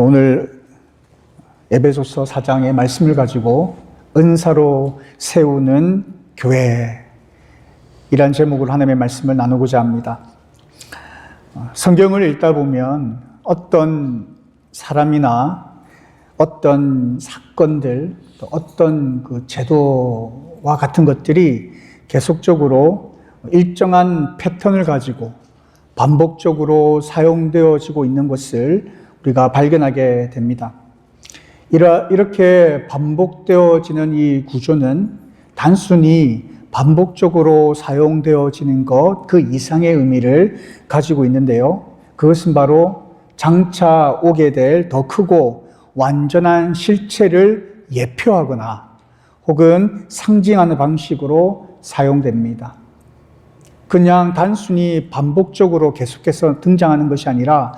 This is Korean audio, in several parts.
오늘 에베소서 4장의 말씀을 가지고 은사로 세우는 교회 이란 제목으로 하나님의 말씀을 나누고자 합니다. 성경을 읽다 보면 어떤 사람이나 어떤 사건들, 또 어떤 그 제도와 같은 것들이 계속적으로 일정한 패턴을 가지고 반복적으로 사용되어지고 있는 것을 우리가 발견하게 됩니다. 이렇게 반복되어지는 이 구조는 단순히 반복적으로 사용되어지는 것, 그 이상의 의미를 가지고 있는데요. 그것은 바로 장차 오게 될 더 크고 완전한 실체를 예표하거나 혹은 상징하는 방식으로 사용됩니다. 그냥 단순히 반복적으로 계속해서 등장하는 것이 아니라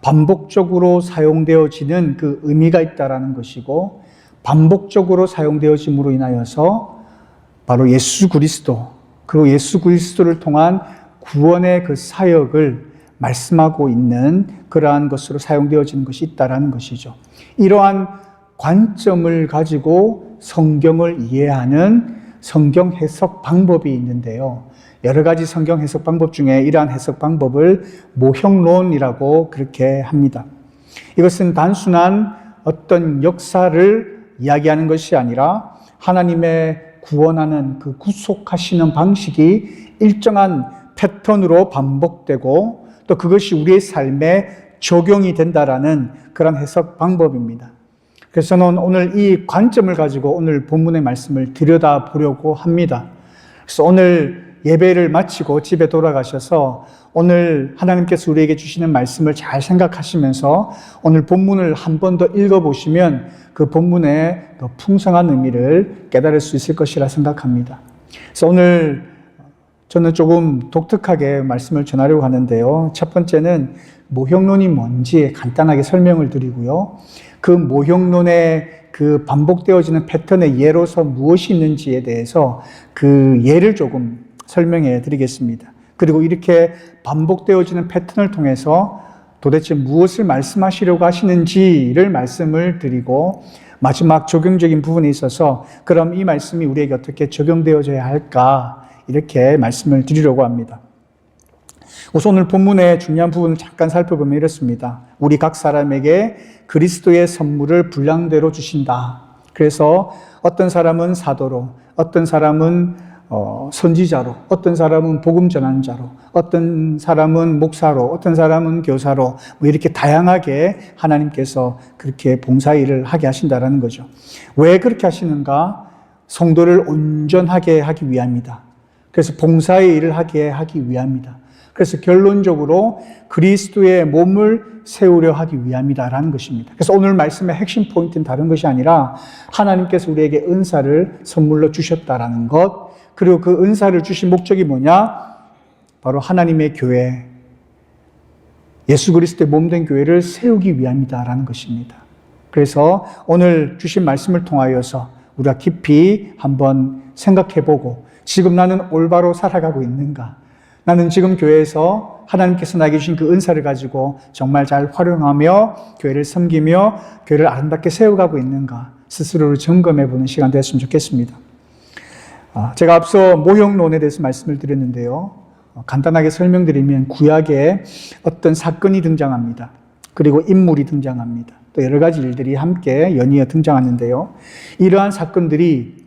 반복적으로 사용되어지는 그 의미가 있다라는 것이고, 반복적으로 사용되어짐으로 인하여서 바로 예수 그리스도, 그리고 예수 그리스도를 통한 구원의 그 사역을 말씀하고 있는 그러한 것으로 사용되어지는 것이 있다라는 것이죠. 이러한 관점을 가지고 성경을 이해하는 성경 해석 방법이 있는데요. 여러 가지 성경 해석 방법 중에 이러한 해석 방법을 모형론이라고 그렇게 합니다. 이것은 단순한 어떤 역사를 이야기하는 것이 아니라 하나님의 구원하는 그 구속하시는 방식이 일정한 패턴으로 반복되고 또 그것이 우리의 삶에 적용이 된다라는 그런 해석 방법입니다. 그래서 저는 오늘 이 관점을 가지고 오늘 본문의 말씀을 들여다보려고 합니다. 그래서 오늘 예배를 마치고 집에 돌아가셔서 오늘 하나님께서 우리에게 주시는 말씀을 잘 생각하시면서 오늘 본문을 한 번 더 읽어보시면 그 본문의 더 풍성한 의미를 깨달을 수 있을 것이라 생각합니다. 그래서 오늘 저는 조금 독특하게 말씀을 전하려고 하는데요. 첫 번째는 모형론이 뭔지 간단하게 설명을 드리고요. 그 모형론의 그 반복되어지는 패턴의 예로서 무엇이 있는지에 대해서 그 예를 조금 설명해 드리겠습니다. 그리고 이렇게 반복되어지는 패턴을 통해서 도대체 무엇을 말씀하시려고 하시는지를 말씀을 드리고, 마지막 적용적인 부분에 있어서 그럼 이 말씀이 우리에게 어떻게 적용되어져야 할까, 이렇게 말씀을 드리려고 합니다. 우선 오늘 본문의 중요한 부분을 잠깐 살펴보면 이렇습니다. 우리 각 사람에게 그리스도의 선물을 분량대로 주신다. 그래서 어떤 사람은 사도로, 어떤 사람은 선지자로, 어떤 사람은 복음 전환자로, 어떤 사람은 목사로, 어떤 사람은 교사로, 뭐 이렇게 다양하게 하나님께서 그렇게 봉사일을 하게 하신다라는 거죠. 왜 그렇게 하시는가? 성도를 온전하게 하기 위함이다. 그래서 봉사의 일을 하기 위함이다. 그래서 결론적으로 그리스도의 몸을 세우려 하기 위함이다라는 것입니다. 그래서 오늘 말씀의 핵심 포인트는 다른 것이 아니라 하나님께서 우리에게 은사를 선물로 주셨다라는 것, 그리고 그 은사를 주신 목적이 뭐냐? 바로 하나님의 교회, 예수 그리스도의 몸된 교회를 세우기 위함이다라는 것입니다. 그래서 오늘 주신 말씀을 통하여서 우리가 깊이 한번 생각해보고, 지금 나는 올바로 살아가고 있는가? 나는 지금 교회에서 하나님께서 나에게 주신 그 은사를 가지고 정말 잘 활용하며 교회를 섬기며 교회를 아름답게 세워가고 있는가? 스스로를 점검해보는 시간 됐으면 좋겠습니다. 제가 앞서 모형론에 대해서 말씀을 드렸는데요. 간단하게 설명드리면 구약에 어떤 사건이 등장합니다. 그리고 인물이 등장합니다. 또 여러 가지 일들이 함께 연이어 등장하는데요. 이러한 사건들이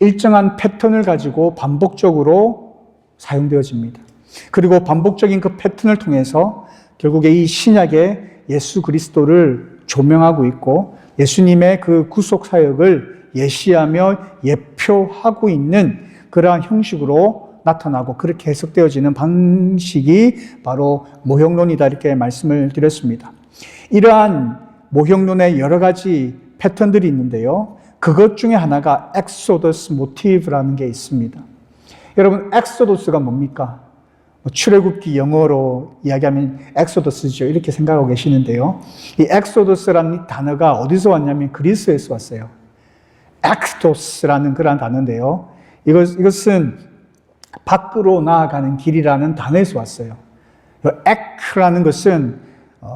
일정한 패턴을 가지고 반복적으로 사용되어집니다. 그리고 반복적인 그 패턴을 통해서 결국에 이 신약의 예수 그리스도를 조명하고 있고 예수님의 그 구속 사역을 예시하며 예표하고 있는 그러한 형식으로 나타나고 그렇게 해석되어지는 방식이 바로 모형론이다, 이렇게 말씀을 드렸습니다. 이러한 모형론의 여러 가지 패턴들이 있는데요. 그것 중에 하나가 엑소더스 모티브라는 게 있습니다. 여러분, 엑소더스가 뭡니까? 출애굽기 영어로 이야기하면 엑소더스죠, 이렇게 생각하고 계시는데요. 이 엑소더스라는 단어가 어디서 왔냐면 그리스에서 왔어요. 엑스토스라는 그런 단어인데요. 이것은 밖으로 나아가는 길이라는 단어에서 왔어요. 엑라는 것은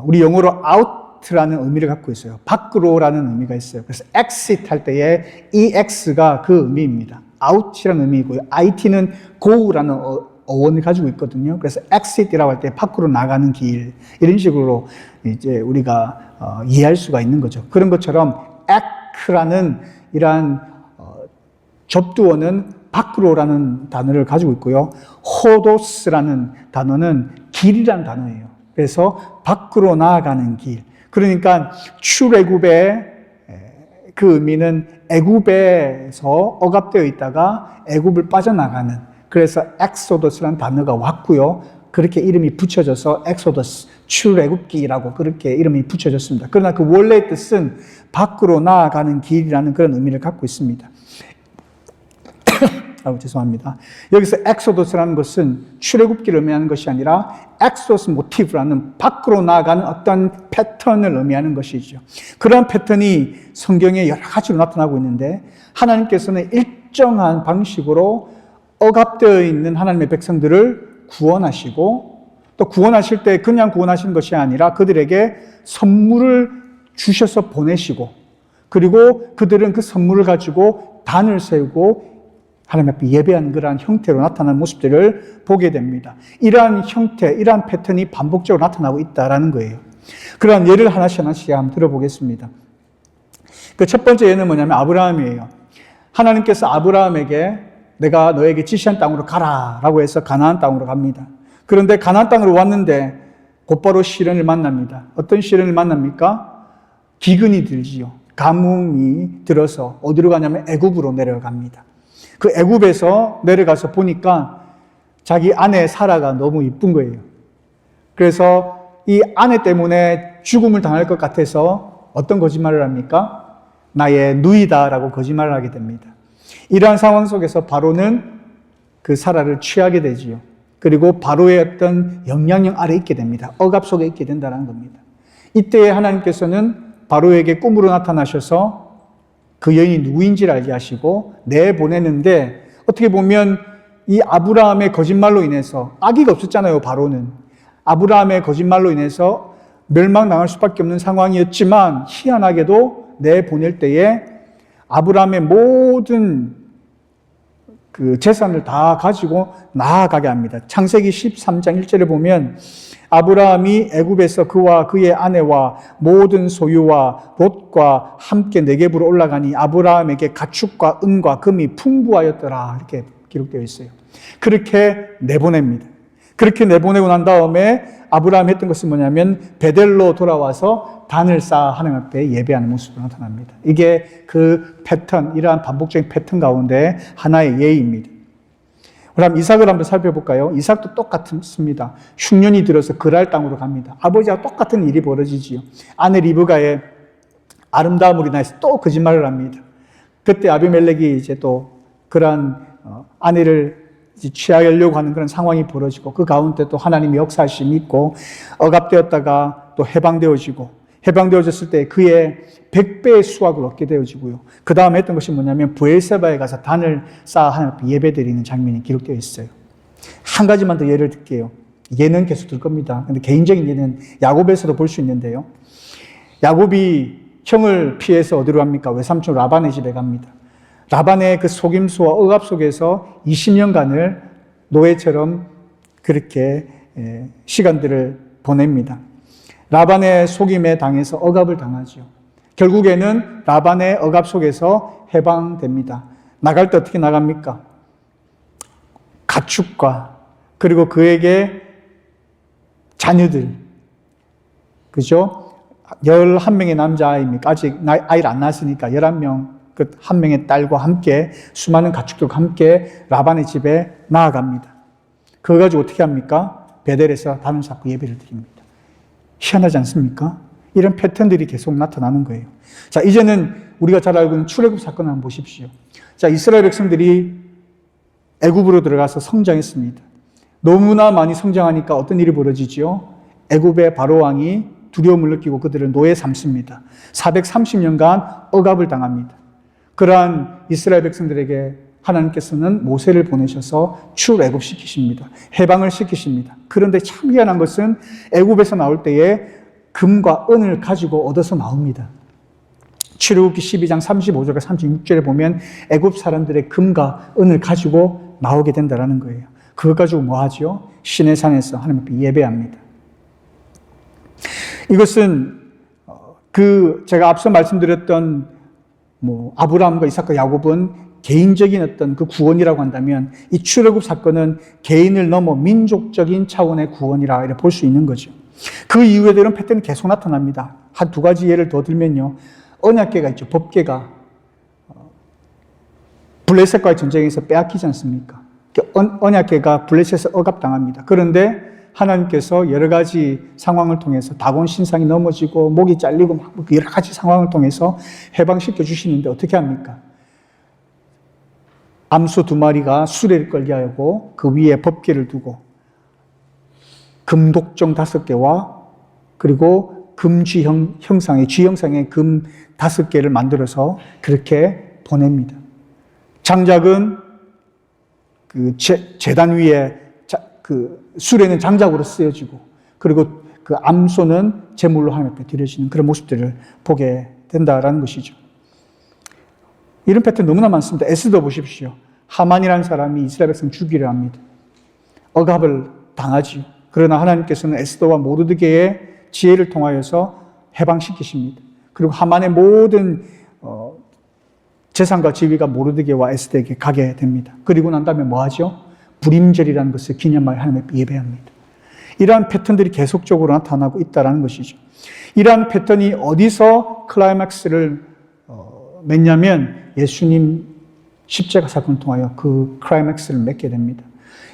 우리 영어로 out out라는 의미를 갖고 있어요. 밖으로라는 의미가 있어요. 그래서 exit 할 때에 ex가 그 의미입니다. out이라는 의미이고요. it는 go라는 어원을 가지고 있거든요. 그래서 exit이라고 할 때 밖으로 나가는 길, 이런 식으로 이제 우리가 이해할 수가 있는 거죠. 그런 것처럼 ek라는 이러한 접두어는 밖으로라는 단어를 가지고 있고요. 호도스라는 단어는 길이라는 단어예요. 그래서 밖으로 나아가는 길. 그러니까 출애굽의 그 의미는 애굽에서 억압되어 있다가 애굽을 빠져나가는, 그래서 엑소더스라는 단어가 왔고요. 그렇게 이름이 붙여져서 엑소더스, 출애굽기라고 그렇게 이름이 붙여졌습니다. 그러나 그 원래의 뜻은 밖으로 나아가는 길이라는 그런 의미를 갖고 있습니다. 죄송합니다. 여기서 엑소더스라는 것은 출애굽기를 의미하는 것이 아니라 엑소스 모티브라는 밖으로 나아가는 어떤 패턴을 의미하는 것이죠. 그런 패턴이 성경에 여러 가지로 나타나고 있는데 하나님께서는 일정한 방식으로 억압되어 있는 하나님의 백성들을 구원하시고, 또 구원하실 때 그냥 구원하신 것이 아니라 그들에게 선물을 주셔서 보내시고, 그리고 그들은 그 선물을 가지고 단을 세우고 하나님 앞에 예배하는 그러한 형태로 나타나는 모습들을 보게 됩니다. 이러한 형태, 이러한 패턴이 반복적으로 나타나고 있다는 거예요. 그러한 예를 하나씩 한번 들어보겠습니다. 그 첫 번째 예는 뭐냐면 아브라함이에요. 하나님께서 아브라함에게 내가 너에게 지시한 땅으로 가라라고 해서 가나안 땅으로 갑니다. 그런데 가나안 땅으로 왔는데 곧바로 시련을 만납니다. 어떤 시련을 만납니까? 기근이 들지요. 가뭄이 들어서 어디로 가냐면 애굽으로 내려갑니다. 그 애굽에서 내려가서 보니까 자기 아내 사라가 너무 이쁜 거예요. 그래서 이 아내 때문에 죽음을 당할 것 같아서 어떤 거짓말을 합니까? 나의 누이다라고 거짓말을 하게 됩니다. 이러한 상황 속에서 바로는 그 사라를 취하게 되지요. 그리고 바로의 어떤 영향력 아래 있게 됩니다. 억압 속에 있게 된다는 겁니다. 이때 하나님께서는 바로에게 꿈으로 나타나셔서 그 여인이 누구인지를 알게 하시고 내보내는데, 어떻게 보면 이 아브라함의 거짓말로 인해서, 아기가 없었잖아요, 바로는. 아브라함의 거짓말로 인해서 멸망당할 수밖에 없는 상황이었지만 희한하게도 내보낼 때에 아브라함의 모든 그 재산을 다 가지고 나아가게 합니다. 창세기 13장 1절에 보면 아브라함이 애굽에서 그와 그의 아내와 모든 소유와 롯과 함께 네겝으로 올라가니 아브라함에게 가축과 은과 금이 풍부하였더라, 이렇게 기록되어 있어요. 그렇게 내보냅니다. 그렇게 내보내고 난 다음에 아브라함이 했던 것은 뭐냐면 베델로 돌아와서 단을 쌓아 하나님 앞에 예배하는 모습으로 나타납니다. 이게 그 패턴, 이러한 반복적인 패턴 가운데 하나의 예입니다. 그럼 이삭을 한번 살펴볼까요? 이삭도 똑같습니다. 흉년이 들어서 그랄 땅으로 갑니다. 아버지와 똑같은 일이 벌어지지요. 아내 리브가의 아름다움으로 인해서 또 거짓말을 합니다. 그때 아비멜렉이 이제 또 그러한 아내를 취하려고 하는 그런 상황이 벌어지고, 그 가운데 또 하나님의 역사하심이 있고, 억압되었다가 또 해방되어졌을 때 그의 100배의 수확을 얻게 되어지고요. 그 다음에 했던 것이 뭐냐면 브엘세바에 가서 단을 쌓아 하나님 앞에 예배드리는 장면이 기록되어 있어요. 한 가지만 더 예를 들게요. 예는 계속 들 겁니다. 근데 개인적인 예는 야곱에서도 볼 수 있는데요. 야곱이 형을 피해서 어디로 갑니까? 외삼촌 라반의 집에 갑니다. 라반의 그 속임수와 억압 속에서 20년간을 노예처럼 그렇게 시간들을 보냅니다. 라반의 속임에 당해서 억압을 당하죠. 결국에는 라반의 억압 속에서 해방됩니다. 나갈 때 어떻게 나갑니까? 가축과 그리고 그에게 자녀들, 그죠? 11명의 남자아이입니까? 아직 아이를 안 낳았으니까 11명, 그 한 명의 딸과 함께 수많은 가축들과 함께 라반의 집에 나아갑니다. 그거 가지고 어떻게 합니까? 베델에서 단을 쌓고 예배를 드립니다. 희한하지 않습니까? 이런 패턴들이 계속 나타나는 거예요. 자, 이제는 우리가 잘 알고 있는 출애굽 사건을 한번 보십시오. 자, 이스라엘 백성들이 애굽으로 들어가서 성장했습니다. 너무나 많이 성장하니까 어떤 일이 벌어지지요? 애굽의 바로 왕이 두려움을 느끼고 그들을 노예 삼습니다. 430년간 억압을 당합니다. 그러한 이스라엘 백성들에게 하나님께서는 모세를 보내셔서 출애굽시키십니다. 해방을 시키십니다. 그런데 참 희한한 것은 애굽에서 나올 때에 금과 은을 가지고 얻어서 나옵니다. 출애굽기 12장 35절과 36절에 보면 애굽 사람들의 금과 은을 가지고 나오게 된다는 거예요. 그거 가지고 뭐 하죠? 시내 산에서 하나님 앞에 예배합니다. 이것은 제가 앞서 말씀드렸던 아브라함과 이삭과 야곱은 개인적인 어떤 그 구원이라고 한다면 이 출애굽 사건은 개인을 넘어 민족적인 차원의 구원이라 이렇게 볼 수 있는 거죠. 그 이후에도 이런 패턴이 계속 나타납니다. 한 두 가지 예를 더 들면요. 언약궤가 있죠. 법궤가 블레셋과의 전쟁에서 빼앗기지 않습니까? 언약궤가 블레셋에서 억압당합니다. 그런데 하나님께서 여러 가지 상황을 통해서 다곤 신상이 넘어지고 목이 잘리고 막 여러 가지 상황을 통해서 해방시켜 주시는데 어떻게 합니까? 암소 2마리가 수레를 끌게 하고 그 위에 법궤를 두고 금독종 5개와 그리고 금쥐 형상의 금 5개를 만들어서 그렇게 보냅니다. 장작은 그 제단 위에 그 수레는 장작으로 쓰여지고 그리고 그 암소는 제물로 하나님 앞에 드려지는 그런 모습들을 보게 된다라는 것이죠. 이런 패턴 너무나 많습니다. 에스더 보십시오. 하만이라는 사람이 이스라엘 백성 죽이려 합니다. 억압을 당하지요. 그러나 하나님께서는 에스더와 모르드게의 지혜를 통하여서 해방시키십니다. 그리고 하만의 모든 재산과 지위가 모르드게와 에스더에게 가게 됩니다. 그리고 난 다음에 뭐 하죠? 불임절이라는 것을 기념하여 하나님의 예배합니다. 이러한 패턴들이 계속적으로 나타나고 있다는 것이죠. 이러한 패턴이 어디서 클라이맥스를 맺냐면 예수님 십자가 사건을 통하여 그 클라이맥스를 맺게 됩니다.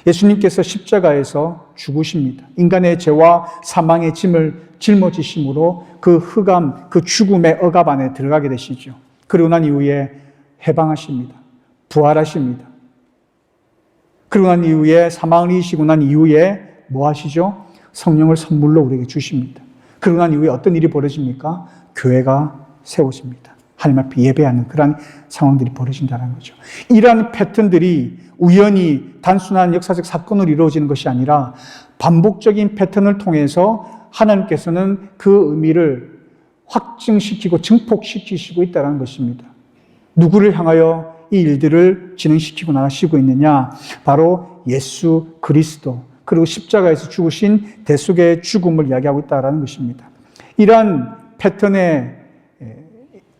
예수님께서 십자가에서 죽으십니다. 인간의 죄와 사망의 짐을 짊어지심으로 그 흑암, 그 죽음의 억압 안에 들어가게 되시죠. 그리고 난 이후에 해방하십니다. 부활하십니다. 그러고 난 이후에 사망을 이기시고 난 이후에 뭐 하시죠? 성령을 선물로 우리에게 주십니다. 그러고 난 이후에 어떤 일이 벌어집니까? 교회가 세워집니다. 하나님 앞에 예배하는 그런 상황들이 벌어진다는 거죠. 이러한 패턴들이 우연히 단순한 역사적 사건으로 이루어지는 것이 아니라 반복적인 패턴을 통해서 하나님께서는 그 의미를 확증시키고 증폭시키시고 있다는 것입니다. 누구를 향하여 이 일들을 진행시키고 나가시고 있느냐? 바로 예수 그리스도, 그리고 십자가에서 죽으신 대속의 죽음을 이야기하고 있다는 것입니다. 이러한 패턴의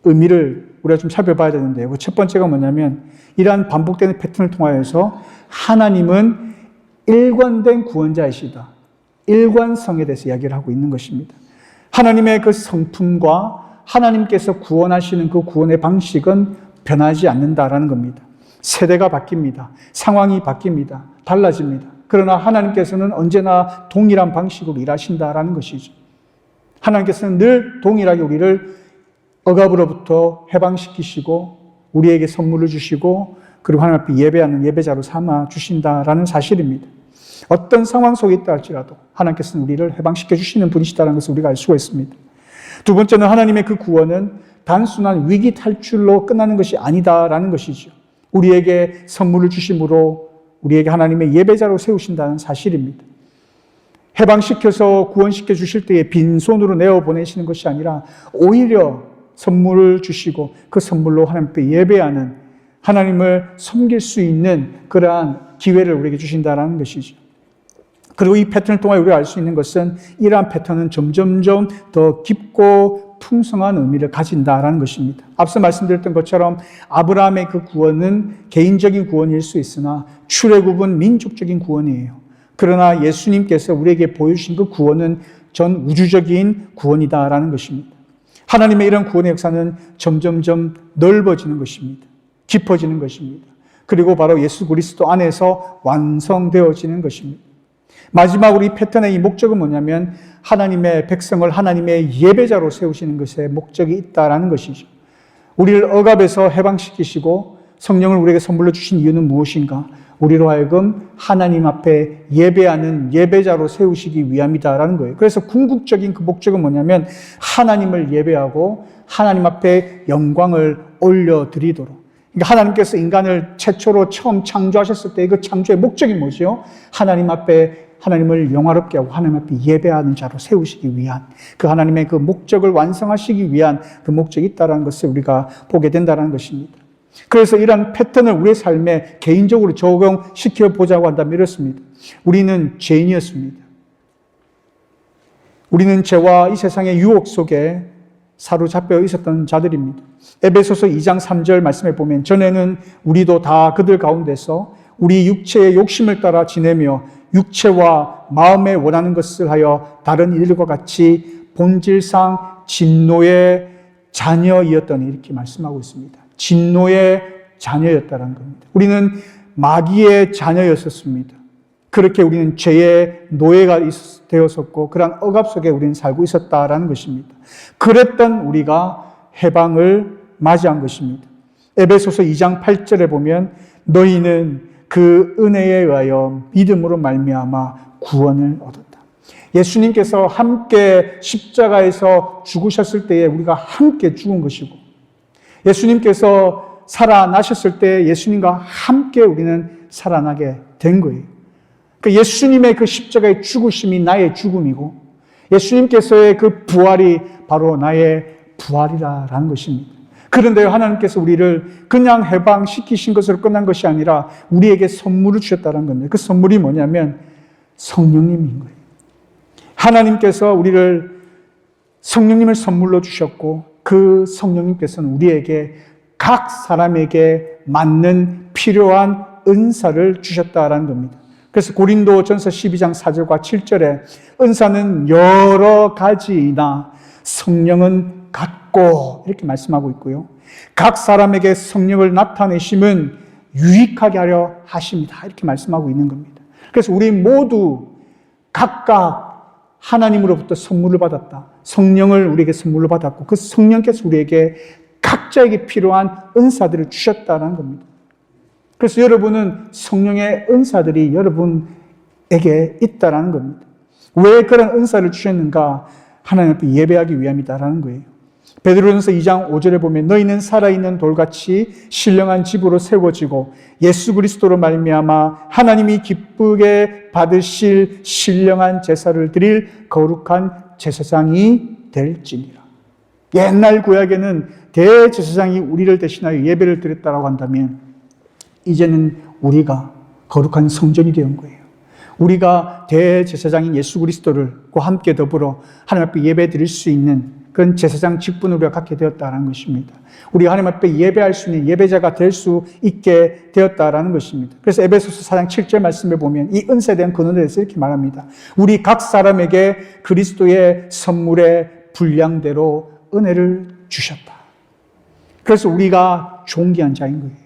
의미를 우리가 좀 살펴봐야 되는데요. 첫 번째가 뭐냐면 이러한 반복되는 패턴을 통하여서 하나님은 일관된 구원자이시다. 일관성에 대해서 이야기를 하고 있는 것입니다. 하나님의 그 성품과 하나님께서 구원하시는 그 구원의 방식은 변하지 않는다라는 겁니다. 세대가 바뀝니다. 상황이 바뀝니다. 달라집니다. 그러나 하나님께서는 언제나 동일한 방식으로 일하신다라는 것이죠. 하나님께서는 늘 동일하게 우리를 억압으로부터 해방시키시고 우리에게 선물을 주시고 그리고 하나님 앞에 예배하는 예배자로 삼아 주신다라는 사실입니다. 어떤 상황 속에 있다 할지라도 하나님께서는 우리를 해방시켜 주시는 분이시다는 것을 우리가 알 수가 있습니다. 두 번째는 하나님의 그 구원은 단순한 위기 탈출로 끝나는 것이 아니다라는 것이죠. 우리에게 선물을 주심으로 우리에게 하나님의 예배자로 세우신다는 사실입니다. 해방시켜서 구원시켜 주실 때에 빈손으로 내어보내시는 것이 아니라 오히려 선물을 주시고 그 선물로 하나님 앞에 예배하는 하나님을 섬길 수 있는 그러한 기회를 우리에게 주신다는 것이죠. 그리고 이 패턴을 통해 우리가 알 수 있는 것은 이러한 패턴은 점점점 더 깊고 풍성한 의미를 가진다라는 것입니다. 앞서 말씀드렸던 것처럼 아브라함의 그 구원은 개인적인 구원일 수 있으나 출애굽은 민족적인 구원이에요. 그러나 예수님께서 우리에게 보여주신 그 구원은 전 우주적인 구원이다라는 것입니다. 하나님의 이런 구원의 역사는 점점점 넓어지는 것입니다. 깊어지는 것입니다. 그리고 바로 예수 그리스도 안에서 완성되어지는 것입니다. 마지막으로 이 패턴의 이 목적은 뭐냐면 하나님의 백성을 하나님의 예배자로 세우시는 것에 목적이 있다라는 것이죠. 우리를 억압에서 해방시키시고 성령을 우리에게 선물로 주신 이유는 무엇인가? 우리로 하여금 하나님 앞에 예배하는 예배자로 세우시기 위함이다라는 거예요. 그래서 궁극적인 그 목적은 뭐냐면 하나님을 예배하고 하나님 앞에 영광을 올려드리도록. 그러니까 하나님께서 인간을 최초로 처음 창조하셨을 때 그 창조의 목적이 뭐죠? 하나님 앞에 하나님을 영화롭게 하고 하나님 앞에 예배하는 자로 세우시기 위한 그 하나님의 그 목적을 완성하시기 위한 그 목적이 있다는 것을 우리가 보게 된다는 것입니다. 그래서 이런 패턴을 우리의 삶에 개인적으로 적용시켜 보자고 한다면 이렇습니다. 우리는 죄인이었습니다. 우리는 죄와 이 세상의 유혹 속에 사로잡혀 있었던 자들입니다. 에베소서 2장 3절 말씀에 보면 전에는 우리도 다 그들 가운데서 우리 육체의 욕심을 따라 지내며 육체와 마음에 원하는 것을 하여 다른 이들과 같이 본질상 진노의 자녀이었더니 이렇게 말씀하고 있습니다. 진노의 자녀였다는 겁니다. 우리는 마귀의 자녀였었습니다. 그렇게 우리는 죄의 노예가 되었었고 그러한 억압 속에 우리는 살고 있었다라는 것입니다. 그랬던 우리가 해방을 맞이한 것입니다. 에베소서 2장 8절에 보면 너희는 그 은혜에 의하여 믿음으로 말미암아 구원을 얻었다. 예수님께서 함께 십자가에서 죽으셨을 때에 우리가 함께 죽은 것이고 예수님께서 살아나셨을 때 예수님과 함께 우리는 살아나게 된 거예요. 예수님의 그 십자가의 죽으심이 나의 죽음이고 예수님께서의 그 부활이 바로 나의 부활이라는 것입니다. 그런데 하나님께서 우리를 그냥 해방시키신 것으로 끝난 것이 아니라 우리에게 선물을 주셨다는 겁니다. 그 선물이 뭐냐면 성령님인 거예요. 하나님께서 우리를 성령님을 선물로 주셨고 그 성령님께서는 우리에게 각 사람에게 맞는 필요한 은사를 주셨다라는 겁니다. 그래서 고린도전서 12장 4절과 7절에 은사는 여러 가지이나 성령은 같고 이렇게 말씀하고 있고요. 각 사람에게 성령을 나타내심은 유익하게 하려 하십니다. 이렇게 말씀하고 있는 겁니다. 그래서 우리 모두 각각 하나님으로부터 선물을 받았다. 성령을 우리에게 선물로 받았고 그 성령께서 우리에게 각자에게 필요한 은사들을 주셨다는 겁니다. 그래서 여러분은 성령의 은사들이 여러분에게 있다라는 겁니다. 왜 그런 은사를 주셨는가? 하나님 앞에 예배하기 위함이다라는 거예요. 베드로전서 2장 5절에 보면 너희는 살아있는 돌같이 신령한 집으로 세워지고 예수 그리스도로 말미암아 하나님이 기쁘게 받으실 신령한 제사를 드릴 거룩한 제사장이 될지니라. 옛날 구약에는 대제사장이 우리를 대신하여 예배를 드렸다라고 한다면 이제는 우리가 거룩한 성전이 되는 거예요. 우리가 대제사장인 예수 그리스도를과 함께 더불어 하나님 앞에 예배 드릴 수 있는 그런 제사장 직분을 우리가 갖게 되었다는 것입니다. 우리가 하나님 앞에 예배할 수 있는 예배자가 될 수 있게 되었다는 것입니다. 그래서 에베소서 4장 7절 말씀에 보면 이 은사에 대한 근원에 대해서 이렇게 말합니다. 우리 각 사람에게 그리스도의 선물의 분량대로 은혜를 주셨다. 그래서 우리가 존귀한 자인 거예요.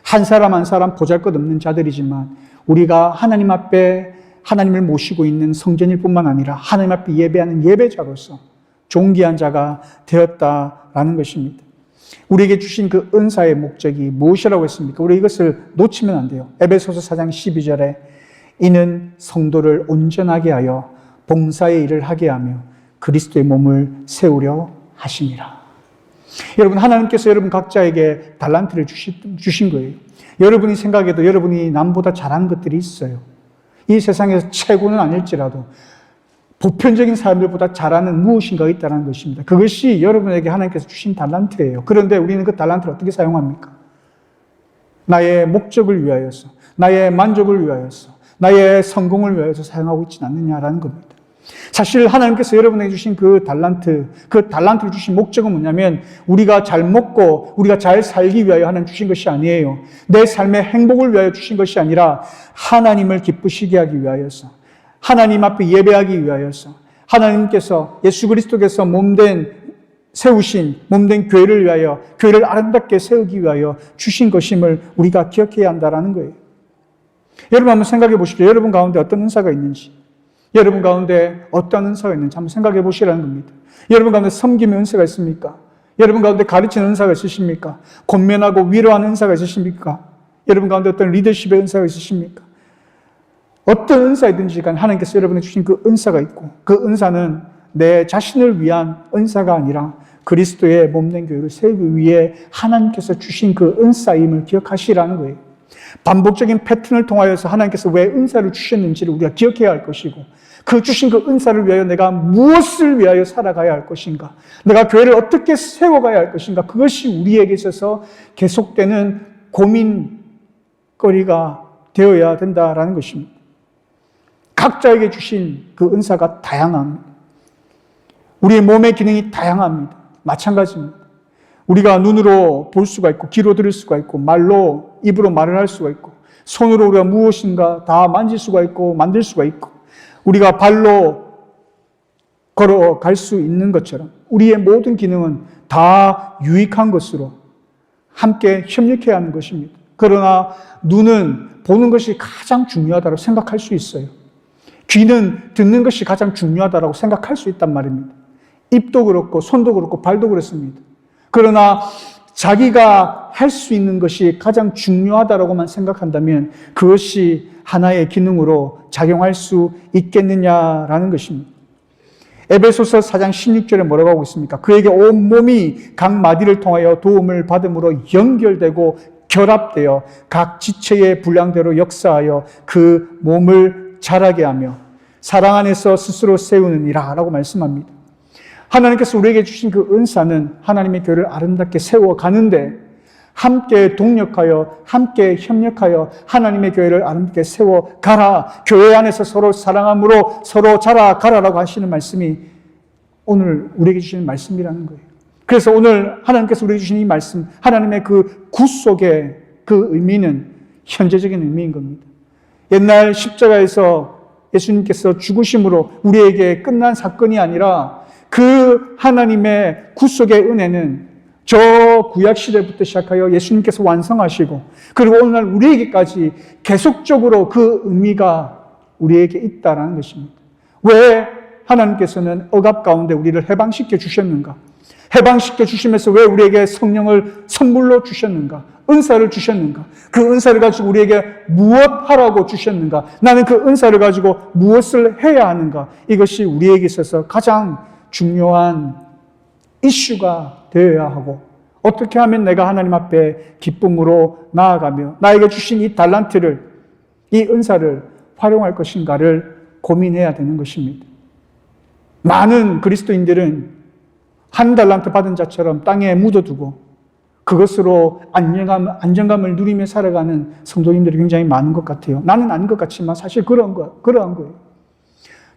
한 사람 한 사람 보잘것없는 자들이지만 우리가 하나님 앞에 하나님을 모시고 있는 성전일 뿐만 아니라 하나님 앞에 예배하는 예배자로서 존귀한 자가 되었다라는 것입니다. 우리에게 주신 그 은사의 목적이 무엇이라고 했습니까? 우리 이것을 놓치면 안 돼요. 에베소서 4장 12절에 이는 성도를 온전하게 하여 봉사의 일을 하게 하며 그리스도의 몸을 세우려 하심이라. 여러분, 하나님께서 여러분 각자에게 달란트를 주신 거예요. 여러분이 생각해도 여러분이 남보다 잘하는 것들이 있어요. 이 세상에서 최고는 아닐지라도 보편적인 사람들보다 잘하는 무엇인가가 있다는 것입니다. 그것이 여러분에게 하나님께서 주신 달란트예요. 그런데 우리는 그 달란트를 어떻게 사용합니까? 나의 목적을 위하여서, 나의 만족을 위하여서, 나의 성공을 위하여서 사용하고 있지는 않느냐라는 겁니다. 사실 하나님께서 여러분에게 주신 그 달란트를 주신 목적은 뭐냐면 우리가 잘 먹고 우리가 잘 살기 위하여 하나님 주신 것이 아니에요. 내 삶의 행복을 위하여 주신 것이 아니라 하나님을 기쁘시게 하기 위하여서, 하나님 앞에 예배하기 위하여서, 하나님께서 예수 그리스도께서 세우신 몸된 교회를 위하여, 교회를 아름답게 세우기 위하여 주신 것임을 우리가 기억해야 한다는 거예요. 여러분 한번 생각해 보십시오. 여러분 가운데 어떤 은사가 있는지, 여러분 가운데 어떤 은사가 있는지 한번 생각해 보시라는 겁니다. 여러분 가운데 섬김의 은사가 있습니까? 여러분 가운데 가르치는 은사가 있으십니까? 권면하고 위로하는 은사가 있으십니까? 여러분 가운데 어떤 리더십의 은사가 있으십니까? 어떤 은사이든지 간 하나님께서 여러분에게 주신 그 은사가 있고 그 은사는 내 자신을 위한 은사가 아니라 그리스도의 몸된 교회를 세우기 위해 하나님께서 주신 그 은사임을 기억하시라는 거예요. 반복적인 패턴을 통하여서 하나님께서 왜 은사를 주셨는지를 우리가 기억해야 할 것이고, 그 주신 그 은사를 위하여 내가 무엇을 위하여 살아가야 할 것인가, 내가 교회를 어떻게 세워가야 할 것인가, 그것이 우리에게 있어서 계속되는 고민거리가 되어야 된다라는 것입니다. 각자에게 주신 그 은사가 다양합니다. 우리의 몸의 기능이 다양합니다. 마찬가지입니다. 우리가 눈으로 볼 수가 있고, 귀로 들을 수가 있고, 말로, 입으로 말을 할 수가 있고, 손으로 우리가 무엇인가 다 만질 수가 있고, 만들 수가 있고, 우리가 발로 걸어갈 수 있는 것처럼 우리의 모든 기능은 다 유익한 것으로 함께 협력해야 하는 것입니다. 그러나 눈은 보는 것이 가장 중요하다고 생각할 수 있어요. 귀는 듣는 것이 가장 중요하다고 생각할 수 있단 말입니다. 입도 그렇고 손도 그렇고 발도 그렇습니다. 그러나 자기가 할 수 있는 것이 가장 중요하다고만 생각한다면 그것이 하나의 기능으로 작용할 수 있겠느냐라는 것입니다. 에베소서 4장 16절에 뭐라고 하고 있습니까? 그에게 온 몸이 각 마디를 통하여 도움을 받음으로 연결되고 결합되어 각 지체의 분량대로 역사하여 그 몸을 자라게 하며 사랑 안에서 스스로 세우느니라 라고 말씀합니다. 하나님께서 우리에게 주신 그 은사는 하나님의 교회를 아름답게 세워가는데 함께 동력하여 함께 협력하여 하나님의 교회를 아름답게 세워가라, 교회 안에서 서로 사랑함으로 서로 자라가라라고 하시는 말씀이 오늘 우리에게 주시는 말씀이라는 거예요. 그래서 오늘 하나님께서 우리에게 주신 이 말씀, 하나님의 그 구속의 그 의미는 현재적인 의미인 겁니다. 옛날 십자가에서 예수님께서 죽으심으로 우리에게 끝난 사건이 아니라 그 하나님의 구속의 은혜는 저 구약시대부터 시작하여 예수님께서 완성하시고 그리고 오늘날 우리에게까지 계속적으로 그 의미가 우리에게 있다는 것입니다. 왜 하나님께서는 억압 가운데 우리를 해방시켜 주셨는가? 해방시켜 주시면서 왜 우리에게 성령을 선물로 주셨는가? 은사를 주셨는가? 그 은사를 가지고 우리에게 무엇 하라고 주셨는가? 나는 그 은사를 가지고 무엇을 해야 하는가? 이것이 우리에게 있어서 가장 중요한 이슈가 되어야 하고, 어떻게 하면 내가 하나님 앞에 기쁨으로 나아가며 나에게 주신 이 달란트를, 이 은사를 활용할 것인가를 고민해야 되는 것입니다. 많은 그리스도인들은 한 달란트 받은 자처럼 땅에 묻어두고 그것으로 안정감을 누리며 살아가는 성도님들이 굉장히 많은 것 같아요. 나는 아닌 것 같지만 사실 그러한 거예요.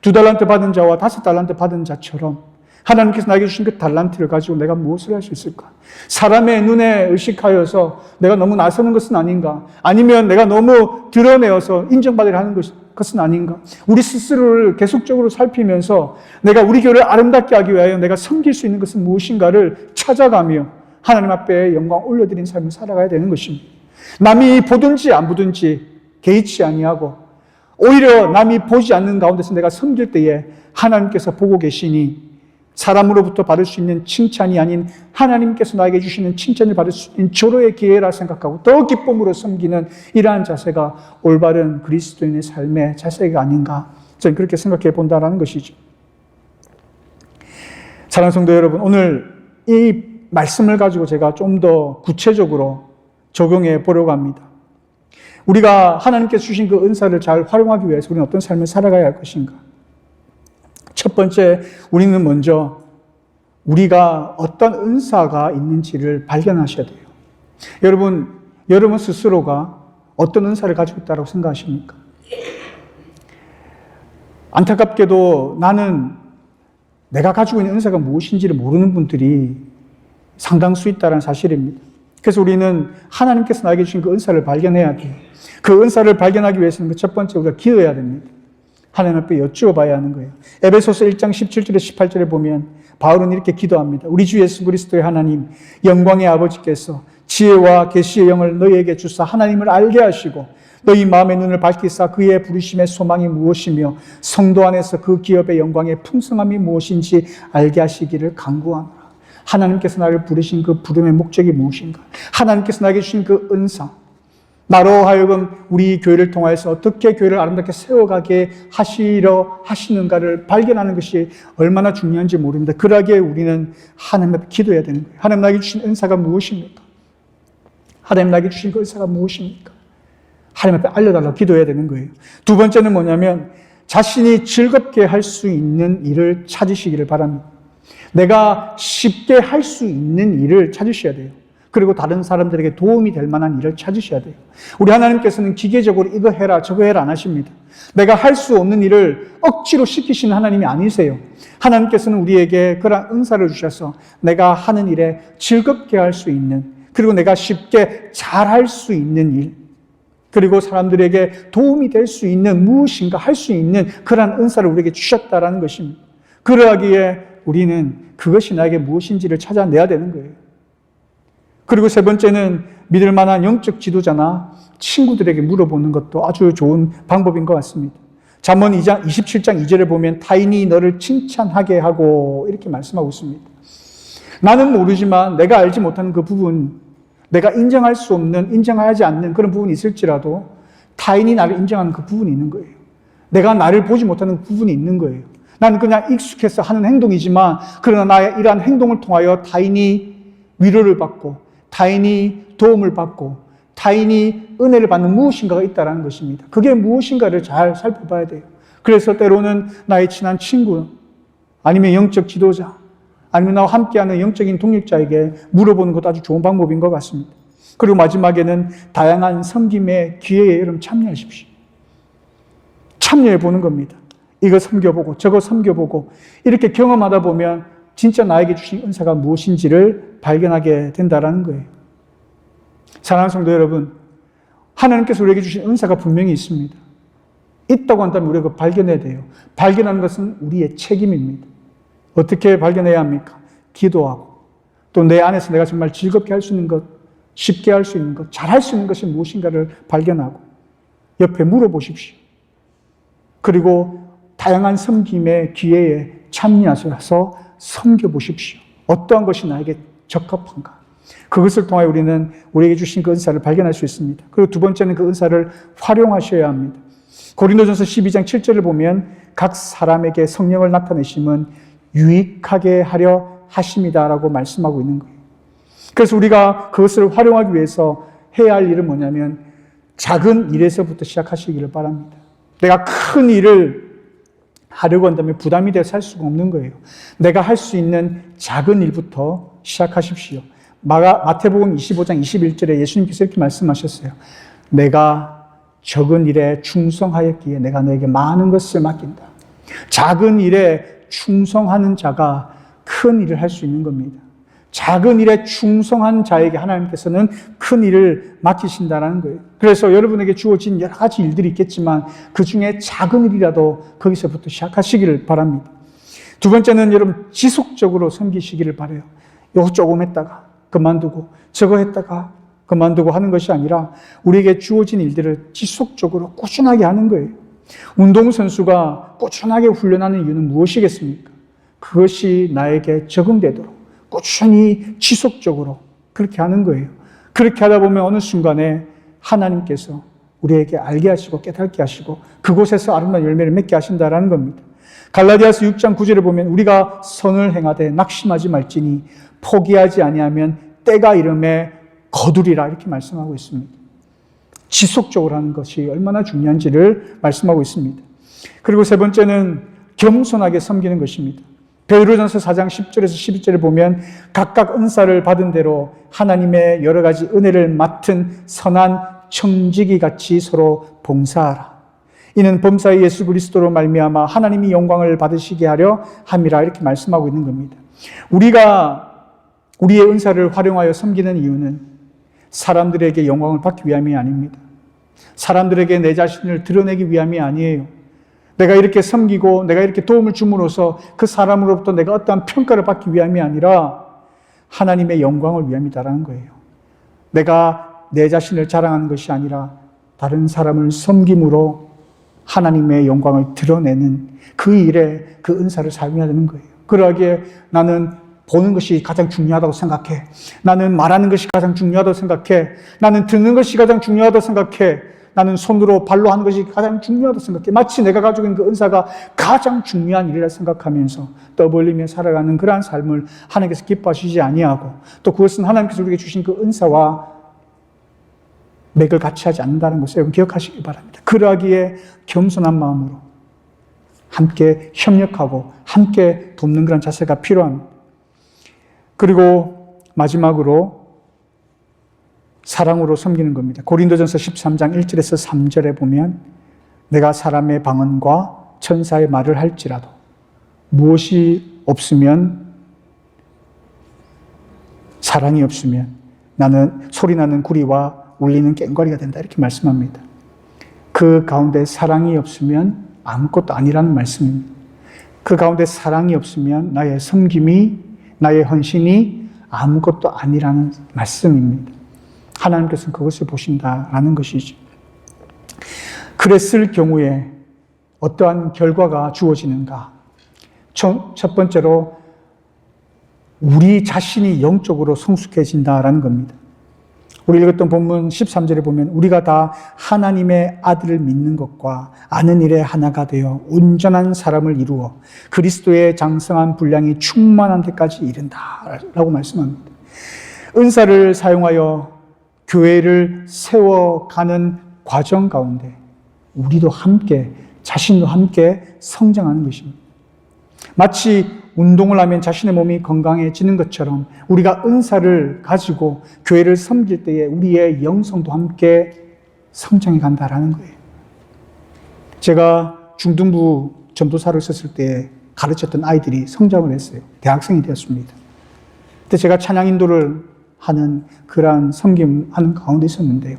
2달란트 받은 자와 5달란트 받은 자처럼 하나님께서 나에게 주신 그 달란트를 가지고 내가 무엇을 할 수 있을까? 사람의 눈에 의식하여서 내가 너무 나서는 것은 아닌가? 아니면 내가 너무 드러내어서 인정받으려 하는 것은 아닌가? 우리 스스로를 계속적으로 살피면서 내가 우리 교회를 아름답게 하기 위하여 내가 섬길 수 있는 것은 무엇인가를 찾아가며 하나님 앞에 영광 올려드린 삶을 살아가야 되는 것입니다. 남이 보든지 안 보든지 개의치 아니하고 오히려 남이 보지 않는 가운데서 내가 섬길 때에 하나님께서 보고 계시니 사람으로부터 받을 수 있는 칭찬이 아닌 하나님께서 나에게 주시는 칭찬을 받을 수 있는 조로의 기회라 생각하고 더 기쁨으로 섬기는 이러한 자세가 올바른 그리스도인의 삶의 자세가 아닌가, 저는 그렇게 생각해 본다라는 것이죠. 사랑하는 성도 여러분, 오늘 이 말씀을 가지고 제가 좀 더 구체적으로 적용해 보려고 합니다. 우리가 하나님께서 주신 그 은사를 잘 활용하기 위해서 우리는 어떤 삶을 살아가야 할 것인가? 첫 번째, 우리는 먼저 우리가 어떤 은사가 있는지를 발견하셔야 돼요. 여러분 스스로가 어떤 은사를 가지고 있다고 생각하십니까? 안타깝게도 나는 내가 가지고 있는 은사가 무엇인지를 모르는 분들이 상당수 있다는 사실입니다. 그래서 우리는 하나님께서 나에게 주신 그 은사를 발견해야 돼요. 그 은사를 발견하기 위해서는 그 첫 번째 우리가 기도해야 됩니다. 하나님 앞에 여쭈어 봐야 하는 거예요. 에베소서 1장 17절에 18절에 보면 바울은 이렇게 기도합니다. 우리 주 예수 그리스도의 하나님, 영광의 아버지께서 지혜와 계시의 영을 너희에게 주사 하나님을 알게 하시고 너희 마음의 눈을 밝히사 그의 부르심의 소망이 무엇이며 성도 안에서 그 기업의 영광의 풍성함이 무엇인지 알게 하시기를 간구하노라. 하나님께서 나를 부르신 그 부름의 목적이 무엇인가? 하나님께서 나에게 주신 그 은사, 나로 하여금 우리 교회를 통해서 어떻게 교회를 아름답게 세워가게 하시려 하시는가를 발견하는 것이 얼마나 중요한지 모릅니다. 그러기에 우리는 하나님 앞에 기도해야 되는 거예요. 하나님 나에게 주신 은사가 무엇입니까? 하나님 나에게 주신 그 은사가 무엇입니까? 하나님 앞에 알려달라고 기도해야 되는 거예요. 두 번째는 뭐냐면 자신이 즐겁게 할 수 있는 일을 찾으시기를 바랍니다. 내가 쉽게 할 수 있는 일을 찾으셔야 돼요. 그리고 다른 사람들에게 도움이 될 만한 일을 찾으셔야 돼요. 우리 하나님께서는 기계적으로 이거 해라 저거 해라 안 하십니다. 내가 할 수 없는 일을 억지로 시키시는 하나님이 아니세요. 하나님께서는 우리에게 그런 은사를 주셔서 내가 하는 일에 즐겁게 할 수 있는, 그리고 내가 쉽게 잘할 수 있는 일, 그리고 사람들에게 도움이 될 수 있는 무엇인가 할 수 있는 그러한 은사를 우리에게 주셨다라는 것입니다. 그러하기에 우리는 그것이 나에게 무엇인지를 찾아내야 되는 거예요. 그리고 세 번째는 믿을 만한 영적 지도자나 친구들에게 물어보는 것도 아주 좋은 방법인 것 같습니다. 잠언 27장 2절에 보면 타인이 너를 칭찬하게 하고 이렇게 말씀하고 있습니다. 나는 모르지만 내가 알지 못하는 그 부분, 내가 인정할 수 없는, 인정하지 않는 그런 부분이 있을지라도 타인이 나를 인정하는 그 부분이 있는 거예요. 내가 나를 보지 못하는 부분이 있는 거예요. 나는 그냥 익숙해서 하는 행동이지만 그러나 나의 이러한 행동을 통하여 타인이 위로를 받고 타인이 도움을 받고 타인이 은혜를 받는 무엇인가가 있다는 것입니다. 그게 무엇인가를 잘 살펴봐야 돼요. 그래서 때로는 나의 친한 친구 아니면 영적 지도자 아니면 나와 함께하는 영적인 동역자에게 물어보는 것도 아주 좋은 방법인 것 같습니다. 그리고 마지막에는 다양한 섬김의 기회에 여러분 참여하십시오. 참여해 보는 겁니다. 이거 섬겨보고 저거 섬겨보고 이렇게 경험하다 보면 진짜 나에게 주신 은사가 무엇인지를 발견하게 된다는 거예요. 사랑하는 성도 여러분, 하나님께서 우리에게 주신 은사가 분명히 있습니다. 있다고 한다면 우리가 그걸 발견해야 돼요. 발견하는 것은 우리의 책임입니다. 어떻게 발견해야 합니까? 기도하고 또 내 안에서 내가 정말 즐겁게 할 수 있는 것, 쉽게 할 수 있는 것, 잘할 수 있는 것이 무엇인가를 발견하고 옆에 물어보십시오. 그리고 다양한 섬김의 기회에 참여하셔서 섬겨보십시오. 어떠한 것이 나에게 적합한가? 그것을 통하여 우리는 우리에게 주신 그 은사를 발견할 수 있습니다. 그리고 두 번째는 그 은사를 활용하셔야 합니다. 고린도전서 12장 7절을 보면 각 사람에게 성령을 나타내심은 유익하게 하려 하심이다라고 말씀하고 있는 거예요. 그래서 우리가 그것을 활용하기 위해서 해야 할 일은 뭐냐면 작은 일에서부터 시작하시기를 바랍니다. 내가 큰 일을 하려고 한다면 부담이 되어 살 수가 없는 거예요. 내가 할 수 있는 작은 일부터 시작하십시오. 마태복음 25장 21절에 예수님께서 이렇게 말씀하셨어요. 내가 적은 일에 충성하였기에 내가 너에게 많은 것을 맡긴다. 작은 일에 충성하는 자가 큰 일을 할 수 있는 겁니다. 작은 일에 충성한 자에게 하나님께서는 큰 일을 맡기신다는 거예요. 그래서 여러분에게 주어진 여러 가지 일들이 있겠지만 그 중에 작은 일이라도 거기서부터 시작하시기를 바랍니다. 두 번째는 여러분 지속적으로 섬기시기를 바라요. 요거 조금 했다가 그만두고 저거 했다가 그만두고 하는 것이 아니라 우리에게 주어진 일들을 지속적으로 꾸준하게 하는 거예요. 운동선수가 꾸준하게 훈련하는 이유는 무엇이겠습니까? 그것이 나에게 적응되도록 꾸준히 지속적으로 그렇게 하는 거예요. 그렇게 하다 보면 어느 순간에 하나님께서 우리에게 알게 하시고 깨닫게 하시고 그곳에서 아름다운 열매를 맺게 하신다라는 겁니다. 갈라디아서 6장 9절에 보면 우리가 선을 행하되 낙심하지 말지니 포기하지 아니하면 때가 이름에 거두리라 이렇게 말씀하고 있습니다. 지속적으로 하는 것이 얼마나 중요한지를 말씀하고 있습니다. 그리고 세 번째는 겸손하게 섬기는 것입니다. 베드로전서 4장 10절에서 12절에 보면 각각 은사를 받은 대로 하나님의 여러 가지 은혜를 맡은 선한 청지기 같이 서로 봉사하라. 이는 범사의 예수 그리스도로 말미암아 하나님이 영광을 받으시게 하려 함이라 이렇게 말씀하고 있는 겁니다. 우리가 우리의 은사를 활용하여 섬기는 이유는 사람들에게 영광을 받기 위함이 아닙니다. 사람들에게 내 자신을 드러내기 위함이 아니에요. 내가 이렇게 섬기고 내가 이렇게 도움을 줌으로써 그 사람으로부터 내가 어떠한 평가를 받기 위함이 아니라 하나님의 영광을 위함이다라는 거예요. 내가 내 자신을 자랑하는 것이 아니라 다른 사람을 섬김으로 하나님의 영광을 드러내는 그 일에 그 은사를 사용해야 되는 거예요. 그러기에 나는 보는 것이 가장 중요하다고 생각해. 나는 말하는 것이 가장 중요하다고 생각해. 나는 듣는 것이 가장 중요하다고 생각해. 나는 손으로 발로 하는 것이 가장 중요하다고 생각해. 마치 내가 가지고 있는 그 은사가 가장 중요한 일이라 생각하면서 떠벌리며 살아가는 그러한 삶을 하나님께서 기뻐하시지 아니하고 또 그것은 하나님께서 우리에게 주신 그 은사와 맥을 같이 하지 않는다는 것을 여러분 기억하시기 바랍니다. 그러하기에 겸손한 마음으로 함께 협력하고 함께 돕는 그런 자세가 필요합니다. 그리고 마지막으로 사랑으로 섬기는 겁니다. 고린도전서 13장 1절에서 3절에 보면 내가 사람의 방언과 천사의 말을 할지라도 무엇이 없으면, 사랑이 없으면 나는 소리나는 구리와 울리는 꽹과리가 된다, 이렇게 말씀합니다. 그 가운데 사랑이 없으면 아무것도 아니라는 말씀입니다. 그 가운데 사랑이 없으면 나의 섬김이, 나의 헌신이 아무것도 아니라는 말씀입니다. 하나님께서는 그것을 보신다라는 것이죠. 그랬을 경우에 어떠한 결과가 주어지는가? 첫 번째로 우리 자신이 영적으로 성숙해진다라는 겁니다. 우리 읽었던 본문 13절에 보면 우리가 다 하나님의 아들을 믿는 것과 아는 일에 하나가 되어 온전한 사람을 이루어 그리스도의 장성한 분량이 충만한 데까지 이른다라고 말씀합니다. 은사를 사용하여 교회를 세워가는 과정 가운데 우리도 함께, 자신도 함께 성장하는 것입니다. 마치 운동을 하면 자신의 몸이 건강해지는 것처럼 우리가 은사를 가지고 교회를 섬길 때에 우리의 영성도 함께 성장해 간다라는 거예요. 제가 중등부 전도사로 있었을 때 가르쳤던 아이들이 성장을 했어요. 대학생이 되었습니다. 그때 제가 찬양 인도를 하는 그러한 섬김하는 가운데 있었는데요.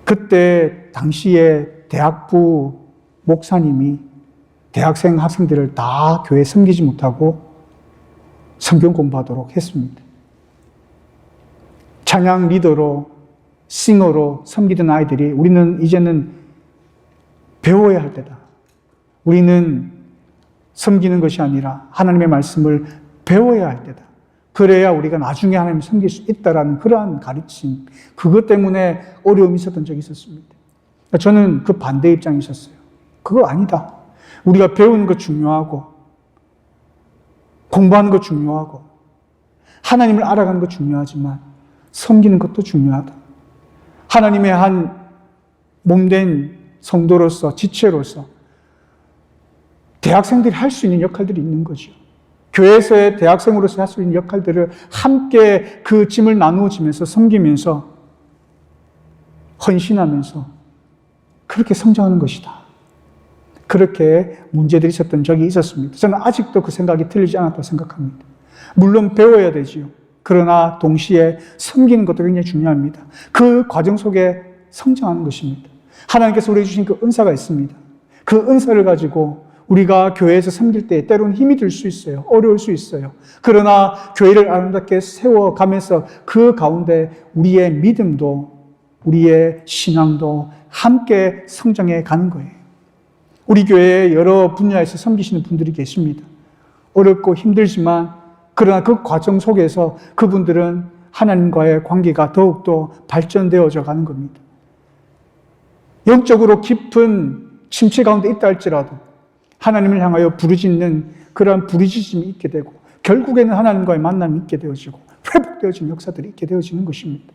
그때 당시에 대학부 목사님이 대학생 학생들을 다 교회에 섬기지 못하고 성경 공부하도록 했습니다. 찬양 리더로, 싱어로 섬기던 아이들이 우리는 이제는 배워야 할 때다. 우리는 섬기는 것이 아니라 하나님의 말씀을 배워야 할 때다. 그래야 우리가 나중에 하나님을 섬길 수 있다라는 그러한 가르침, 그것 때문에 어려움이 있었던 적이 있었습니다. 저는 그 반대 입장에 있었어요. 그거 아니다. 우리가 배우는 거 중요하고, 공부하는 거 중요하고, 하나님을 알아가는 거 중요하지만 섬기는 것도 중요하다. 하나님의 한 몸된 성도로서, 지체로서 대학생들이 할 수 있는 역할들이 있는 거죠. 교회에서의 대학생으로서 할 수 있는 역할들을 함께 그 짐을 나누어지면서 섬기면서 헌신하면서 그렇게 성장하는 것이다. 그렇게 문제들이 있었던 적이 있었습니다. 저는 아직도 그 생각이 틀리지 않았다고 생각합니다. 물론 배워야 되지요. 그러나 동시에 섬기는 것도 굉장히 중요합니다. 그 과정 속에 성장하는 것입니다. 하나님께서 우리에게 주신 그 은사가 있습니다. 그 은사를 가지고 우리가 교회에서 섬길 때 때로는 힘이 들 수 있어요. 어려울 수 있어요. 그러나 교회를 아름답게 세워가면서 그 가운데 우리의 믿음도, 우리의 신앙도 함께 성장해 가는 거예요. 우리 교회에 여러 분야에서 섬기시는 분들이 계십니다. 어렵고 힘들지만 그러나 그 과정 속에서 그분들은 하나님과의 관계가 더욱더 발전되어져 가는 겁니다. 영적으로 깊은 침체 가운데 있다 할지라도 하나님을 향하여 부르짖는 그러한 부르짖음이 있게 되고 결국에는 하나님과의 만남이 있게 되어지고 회복되어지는 역사들이 있게 되어지는 것입니다.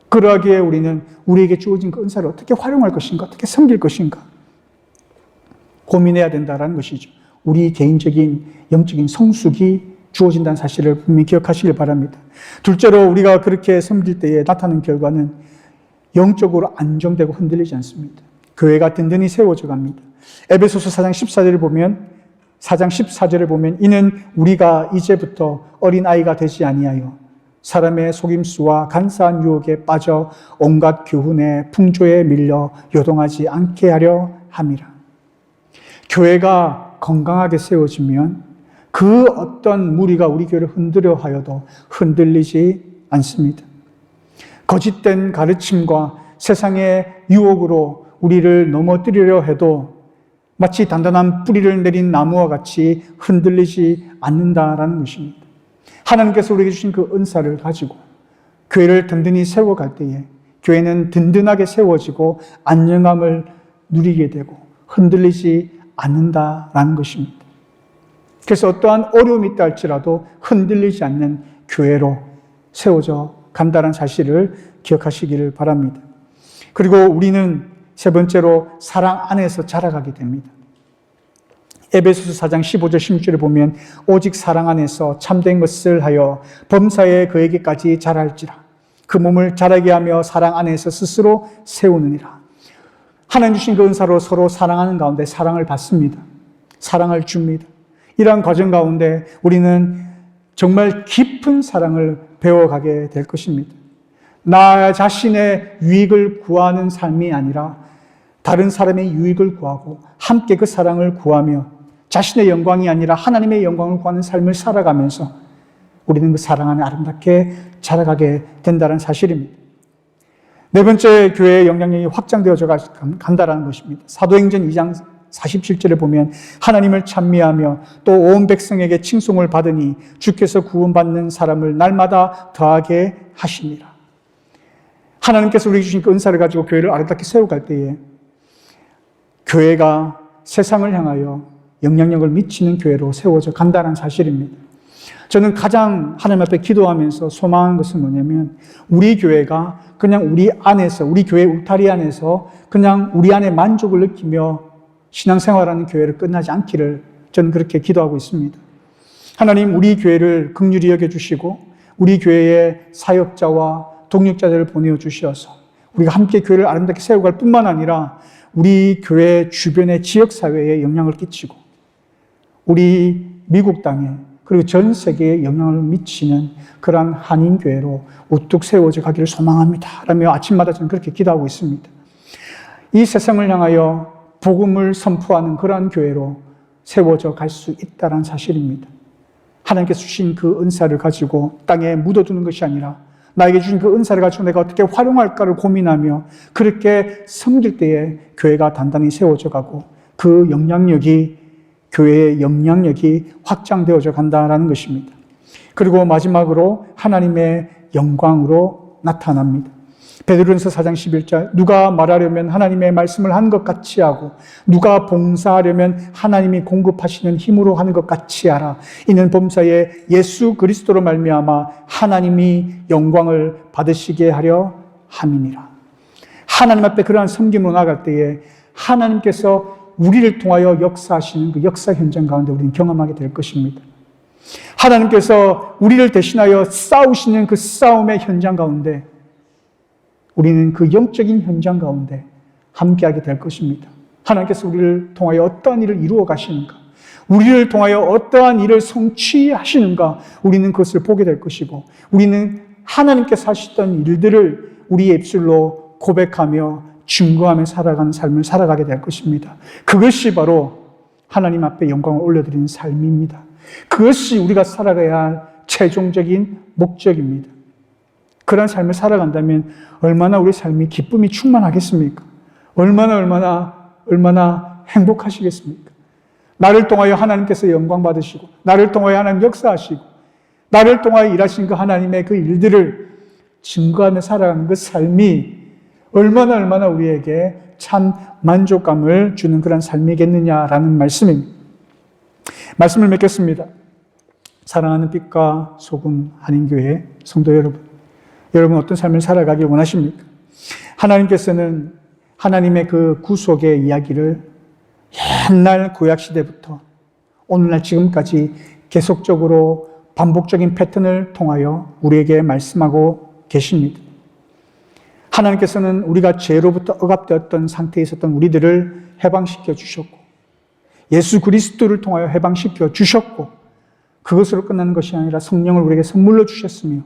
그러하기에 우리는 우리에게 주어진 그 은사를 어떻게 활용할 것인가, 어떻게 섬길 것인가 고민해야 된다는 것이죠. 우리 개인적인 영적인 성숙이 주어진다는 사실을 분명히 기억하시길 바랍니다. 둘째로 우리가 그렇게 섬길 때에 나타나는 결과는 영적으로 안정되고 흔들리지 않습니다. 교회가 든든히 세워져 갑니다. 에베소서 4장 14절을 보면 이는 우리가 이제부터 어린아이가 되지 아니하여 사람의 속임수와 간사한 유혹에 빠져 온갖 교훈의 풍조에 밀려 요동하지 않게 하려 함이라. 교회가 건강하게 세워지면 그 어떤 무리가 우리 교회를 흔들려 하여도 흔들리지 않습니다. 거짓된 가르침과 세상의 유혹으로 우리를 넘어뜨리려 해도 마치 단단한 뿌리를 내린 나무와 같이 흔들리지 않는다라는 것입니다. 하나님께서 우리에게 주신 그 은사를 가지고 교회를 든든히 세워갈 때에 교회는 든든하게 세워지고 안정감을 누리게 되고 흔들리지 않는다라는 것입니다. 그래서 어떠한 어려움이 있다 할지라도 흔들리지 않는 교회로 세워져 간다는 사실을 기억하시기를 바랍니다. 그리고 우리는 세 번째로 사랑 안에서 자라가게 됩니다. 에베소서 4장 15절 16절에 보면 오직 사랑 안에서 참된 것을 하여 범사에 그에게까지 자랄지라. 그 몸을 자라게 하며 사랑 안에서 스스로 세우느니라. 하나님 주신 그 은사로 서로 사랑하는 가운데 사랑을 받습니다. 사랑을 줍니다. 이러한 과정 가운데 우리는 정말 깊은 사랑을 배워가게 될 것입니다. 나 자신의 유익을 구하는 삶이 아니라 다른 사람의 유익을 구하고 함께 그 사랑을 구하며 자신의 영광이 아니라 하나님의 영광을 구하는 삶을 살아가면서 우리는 그 사랑 안에 아름답게 자라가게 된다는 사실입니다. 네 번째, 교회의 영향력이 확장되어져 간다는 것입니다. 사도행전 2장 47절에 보면 하나님을 찬미하며 또 온 백성에게 칭송을 받으니 주께서 구원받는 사람을 날마다 더하게 하시니라. 하나님께서 우리에게 주신 그 은사를 가지고 교회를 아름답게 세워갈 때에 교회가 세상을 향하여 영향력을 미치는 교회로 세워져 간다는 사실입니다. 저는 가장 하나님 앞에 기도하면서 소망한 것은 뭐냐면 우리 교회가 그냥 우리 안에서, 우리 교회 울타리 안에서 그냥 우리 안에 만족을 느끼며 신앙생활하는 교회를 끝나지 않기를 저는 그렇게 기도하고 있습니다. 하나님, 우리 교회를 긍휼히 여겨주시고 우리 교회에 사역자와 동력자들을 보내주셔서 우리가 함께 교회를 아름답게 세워갈 뿐만 아니라 우리 교회 주변의 지역사회에 영향을 끼치고 우리 미국 땅에 그리고 전 세계에 영향을 미치는 그러한 한인교회로 우뚝 세워져 가기를 소망합니다. 라며 아침마다 저는 그렇게 기도하고 있습니다. 이 세상을 향하여 복음을 선포하는 그러한 교회로 세워져 갈 수 있다는 사실입니다. 하나님께서 주신 그 은사를 가지고 땅에 묻어두는 것이 아니라 나에게 주신 그 은사를 가지고 내가 어떻게 활용할까를 고민하며 그렇게 섬길 때에 교회가 단단히 세워져 가고 그 영향력이 교회의 영향력이 확장되어져 간다는 것입니다. 그리고 마지막으로 하나님의 영광으로 나타납니다. 베드로전서 4장 11절 누가 말하려면 하나님의 말씀을 한 것 같이 하고 누가 봉사하려면 하나님이 공급하시는 힘으로 하는 것 같이 하라. 이는 범사에 예수 그리스도로 말미암아 하나님이 영광을 받으시게 하려 함이니라. 하나님 앞에 그러한 섬김으로 나아갈 때에 하나님께서 우리를 통하여 역사하시는 그 역사 현장 가운데 우리는 경험하게 될 것입니다. 하나님께서 우리를 대신하여 싸우시는 그 싸움의 현장 가운데 우리는 그 영적인 현장 가운데 함께하게 될 것입니다. 하나님께서 우리를 통하여 어떠한 일을 이루어 가시는가, 우리를 통하여 어떠한 일을 성취하시는가, 우리는 그것을 보게 될 것이고 우리는 하나님께서 하시던 일들을 우리의 입술로 고백하며 증거하며 살아가는 삶을 살아가게 될 것입니다. 그것이 바로 하나님 앞에 영광을 올려드리는 삶입니다. 그것이 우리가 살아가야 할 최종적인 목적입니다. 그런 삶을 살아간다면 얼마나 우리 삶이 기쁨이 충만하겠습니까? 얼마나 행복하시겠습니까? 나를 통하여 하나님께서 영광 받으시고 나를 통하여 하나님 역사하시고 나를 통하여 일하신 그 하나님의 그 일들을 증거하며 살아가는 그 삶이 얼마나 우리에게 참 만족감을 주는 그런 삶이겠느냐라는 말씀입니다. 말씀을 맺겠습니다. 사랑하는 빛과 소금 한인교회 성도 여러분 어떤 삶을 살아가길 원하십니까? 하나님께서는 하나님의 그 구속의 이야기를 옛날 구약시대부터 오늘날 지금까지 계속적으로 반복적인 패턴을 통하여 우리에게 말씀하고 계십니다. 하나님께서는 우리가 죄로부터 억압되었던 상태에 있었던 우리들을 해방시켜 주셨고 예수 그리스도를 통하여 해방시켜 주셨고 그것으로 끝나는 것이 아니라 성령을 우리에게 선물로 주셨으며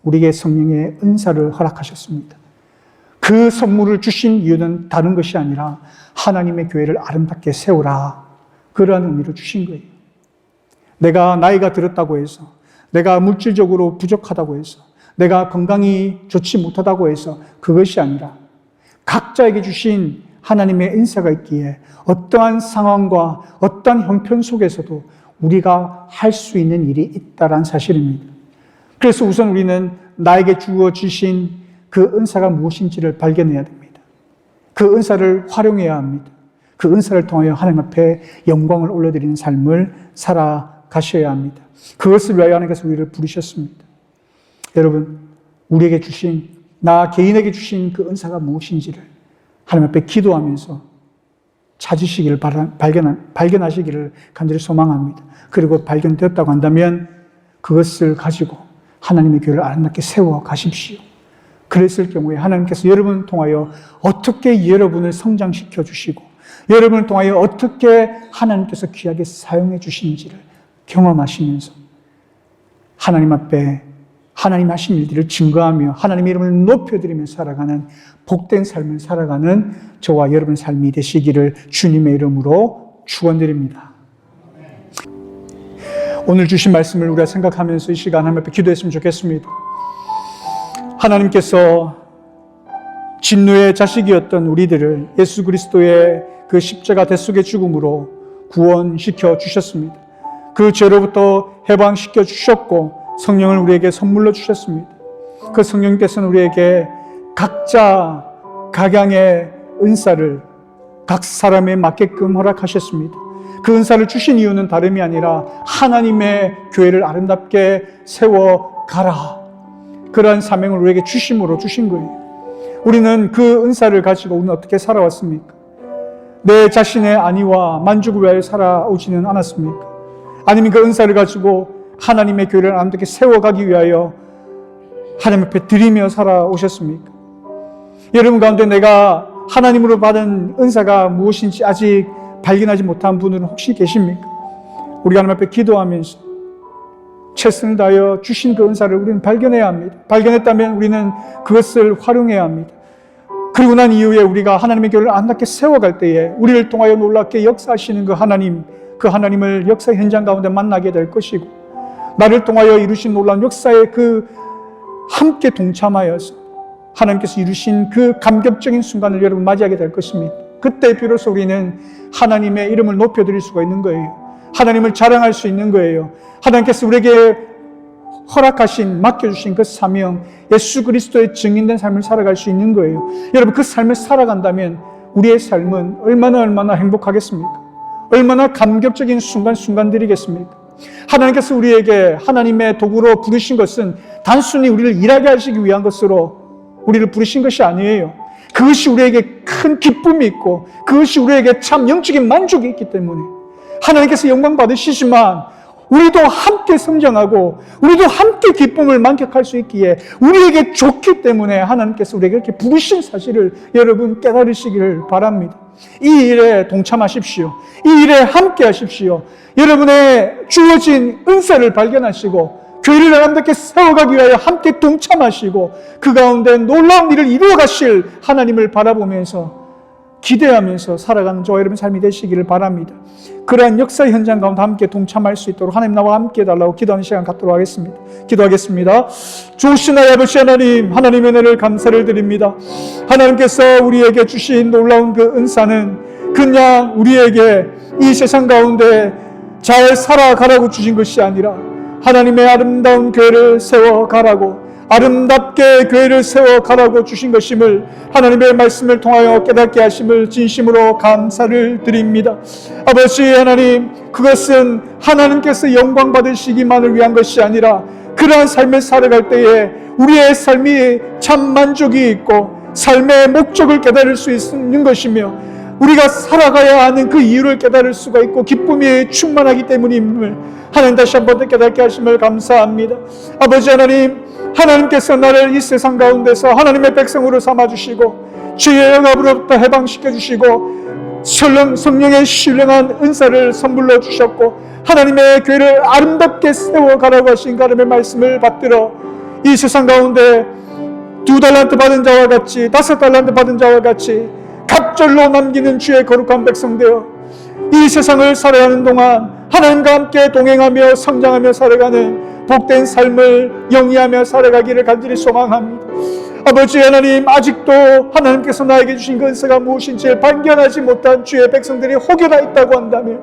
우리에게 성령의 은사를 허락하셨습니다. 그 선물을 주신 이유는 다른 것이 아니라 하나님의 교회를 아름답게 세우라 그러한 의미를 주신 거예요. 내가 나이가 들었다고 해서 내가 물질적으로 부족하다고 해서 내가 건강이 좋지 못하다고 해서 그것이 아니라 각자에게 주신 하나님의 은사가 있기에 어떠한 상황과 어떠한 형편 속에서도 우리가 할 수 있는 일이 있다는 사실입니다. 그래서 우선 우리는 나에게 주어주신 그 은사가 무엇인지를 발견해야 됩니다. 그 은사를 활용해야 합니다. 그 은사를 통하여 하나님 앞에 영광을 올려드리는 삶을 살아가셔야 합니다. 그것을 위하여 하나님께서 우리를 부르셨습니다. 여러분, 우리에게 주신 나 개인에게 주신 그 은사가 무엇인지를 하나님 앞에 기도하면서 찾으시기를 발견하시기를 간절히 소망합니다. 그리고 발견되었다고 한다면 그것을 가지고 하나님의 교회를 아름답게 세워 가십시오. 그랬을 경우에 하나님께서 여러분을 통하여 어떻게 여러분을 성장시켜 주시고 여러분을 통하여 어떻게 하나님께서 귀하게 사용해 주시는지를 경험하시면서 하나님 앞에 하나님 하신 일들을 증거하며 하나님의 이름을 높여드리며 살아가는 복된 삶을 살아가는 저와 여러분의 삶이 되시기를 주님의 이름으로 축원드립니다. 오늘 주신 말씀을 우리가 생각하면서 이 시간 하나님 앞에 기도했으면 좋겠습니다. 하나님께서 진노의 자식이었던 우리들을 예수 그리스도의 그 십자가 대속의 죽음으로 구원시켜 주셨습니다. 그 죄로부터 해방시켜 주셨고 성령을 우리에게 선물로 주셨습니다. 그 성령께서는 우리에게 각자 각양의 은사를 각 사람에 맞게끔 허락하셨습니다. 그 은사를 주신 이유는 다름이 아니라 하나님의 교회를 아름답게 세워가라. 그러한 사명을 우리에게 주심으로 주신 거예요. 우리는 그 은사를 가지고 우리는 어떻게 살아왔습니까? 내 자신의 안위와 만족을 위하여 살아오지는 않았습니까? 아니면 그 은사를 가지고 하나님의 교회를 아름답게 세워가기 위하여 하나님 앞에 드리며 살아오셨습니까? 여러분 가운데 내가 하나님으로 받은 은사가 무엇인지 아직 발견하지 못한 분들은 혹시 계십니까? 우리가 하나님 앞에 기도하면서 최선을 다하여 주신 그 은사를 우리는 발견해야 합니다. 발견했다면 우리는 그것을 활용해야 합니다. 그리고 난 이후에 우리가 하나님의 교회를 아름답게 세워갈 때에 우리를 통하여 놀랍게 역사하시는 그 하나님을 역사 현장 가운데 만나게 될 것이고 나를 통하여 이루신 놀라운 역사에 그 함께 동참하여서 하나님께서 이루신 그 감격적인 순간을 여러분 맞이하게 될 것입니다. 그때 비로소 우리는 하나님의 이름을 높여드릴 수가 있는 거예요. 하나님을 자랑할 수 있는 거예요. 하나님께서 우리에게 허락하신, 맡겨주신 그 사명, 예수 그리스도의 증인된 삶을 살아갈 수 있는 거예요. 여러분 그 삶을 살아간다면 우리의 삶은 얼마나 행복하겠습니까? 얼마나 감격적인 순간들이겠습니까? 하나님께서 우리에게 하나님의 도구로 부르신 것은 단순히 우리를 일하게 하시기 위한 것으로 우리를 부르신 것이 아니에요. 그것이 우리에게 큰 기쁨이 있고 그것이 우리에게 참 영적인 만족이 있기 때문에 하나님께서 영광 받으시지만 우리도 함께 성장하고 우리도 함께 기쁨을 만끽할 수 있기에 우리에게 좋기 때문에 하나님께서 우리에게 이렇게 부르신 사실을 여러분 깨달으시기를 바랍니다. 이 일에 동참하십시오. 이 일에 함께 하십시오. 여러분의 주어진 은사를 발견하시고 교회를 아름답게 세워가기 위하여 함께 동참하시고 그 가운데 놀라운 일을 이루어가실 하나님을 바라보면서 기대하면서 살아가는 저와 여러분 삶이 되시기를 바랍니다. 그러한 역사 현장 가운데 함께 동참할 수 있도록 하나님 나와 함께 해달라고 기도하는 시간 갖도록 하겠습니다. 기도하겠습니다. 좋으신 아버지 하나님, 하나님의 은혜를 감사를 드립니다. 하나님께서 우리에게 주신 놀라운 그 은사는 그냥 우리에게 이 세상 가운데 잘 살아가라고 주신 것이 아니라 하나님의 아름다운 교회를 세워가라고 아름답게 교회를 세워가라고 주신 것임을 하나님의 말씀을 통하여 깨닫게 하심을 진심으로 감사를 드립니다. 아버지 하나님, 그것은 하나님께서 영광 받으시기만을 위한 것이 아니라 그러한 삶을 살아갈 때에 우리의 삶이 참 만족이 있고 삶의 목적을 깨달을 수 있는 것이며 우리가 살아가야 하는 그 이유를 깨달을 수가 있고 기쁨이 충만하기 때문임을 하나님 다시 한번 깨닫게 하심을 감사합니다. 아버지 하나님, 하나님께서 나를 이 세상 가운데서 하나님의 백성으로 삼아주시고 죄의 영합으로부터 해방시켜주시고 성령의 신령한 은사를 선물로 주셨고 하나님의 교회를 아름답게 세워가라고 하신 하나님의 말씀을 받들어 이 세상 가운데 2달란트 받은 자와 같이 5달란트 받은 자와 같이 갑절로 남기는 주의 거룩한 백성 되어 이 세상을 살아가는 동안 하나님과 함께 동행하며 성장하며 살아가는 복된 삶을 영위하며 살아가기를 간절히 소망합니다. 아버지 하나님, 아직도 하나님께서 나에게 주신 그 은사가 무엇인지 발견하지 못한 주의 백성들이 혹여나 있다고 한다면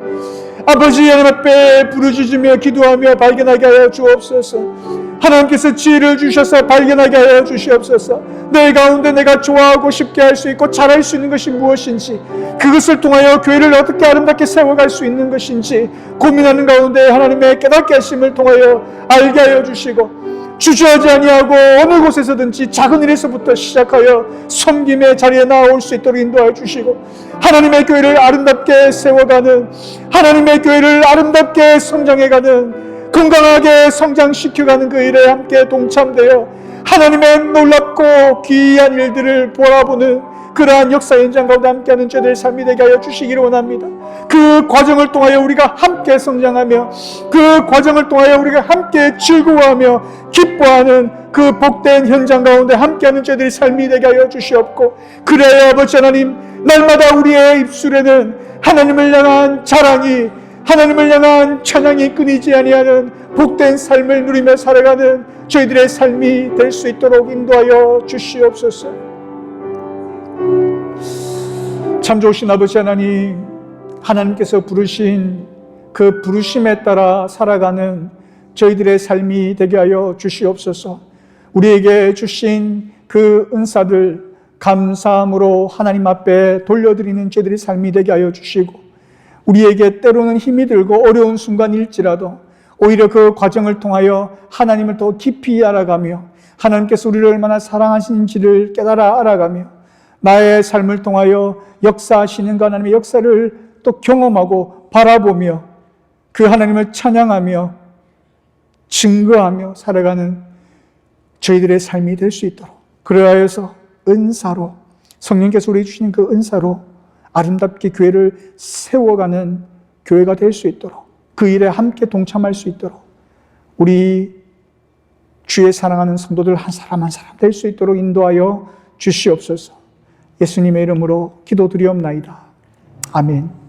아버지 하나님 앞에 부르짖으며 기도하며 발견하게 하여 주옵소서. 하나님께서 지혜를 주셔서 발견하게 하여 주시옵소서. 내 가운데 내가 좋아하고 쉽게 할 수 있고 잘할 수 있는 것이 무엇인지, 그것을 통하여 교회를 어떻게 아름답게 세워갈 수 있는 것인지 고민하는 가운데 하나님의 깨닫게 하심을 통하여 알게 하여 주시고 주저하지 아니하고 어느 곳에서든지 작은 일에서부터 시작하여 섬김의 자리에 나올 수 있도록 인도하여 주시고, 하나님의 교회를 아름답게 세워가는, 하나님의 교회를 아름답게 성장해가는, 건강하게 성장시켜가는 그 일에 함께 동참되어 하나님의 놀랍고 귀한 일들을 바라보는 그러한 역사 현장 가운데 함께하는 저들의 삶이 되게 하여 주시기를 원합니다. 그 과정을 통하여 우리가 함께 성장하며, 그 과정을 통하여 우리가 함께 즐거워하며 기뻐하는 그 복된 현장 가운데 함께하는 저들의 삶이 되게 하여 주시옵고, 그래야 아버지 하나님, 날마다 우리의 입술에는 하나님을 향한 자랑이, 하나님을 향한 찬양이 끊이지 아니하는 복된 삶을 누리며 살아가는 저희들의 삶이 될 수 있도록 인도하여 주시옵소서. 참 좋으신 아버지 하나님, 하나님께서 부르신 그 부르심에 따라 살아가는 저희들의 삶이 되게 하여 주시옵소서. 우리에게 주신 그 은사들 감사함으로 하나님 앞에 돌려드리는 저희들의 삶이 되게 하여 주시고, 우리에게 때로는 힘이 들고 어려운 순간일지라도 오히려 그 과정을 통하여 하나님을 더 깊이 알아가며, 하나님께서 우리를 얼마나 사랑하시는지를 깨달아 알아가며, 나의 삶을 통하여 역사하시는 그 하나님의 역사를 또 경험하고 바라보며 그 하나님을 찬양하며 증거하며 살아가는 저희들의 삶이 될 수 있도록, 그러하여서 은사로, 성령께서 우리에게 주신 그 은사로 아름답게 교회를 세워가는 교회가 될 수 있도록, 그 일에 함께 동참할 수 있도록 우리 주의 사랑하는 성도들 한 사람 한 사람 될 수 있도록 인도하여 주시옵소서. 예수님의 이름으로 기도드리옵나이다. 아멘.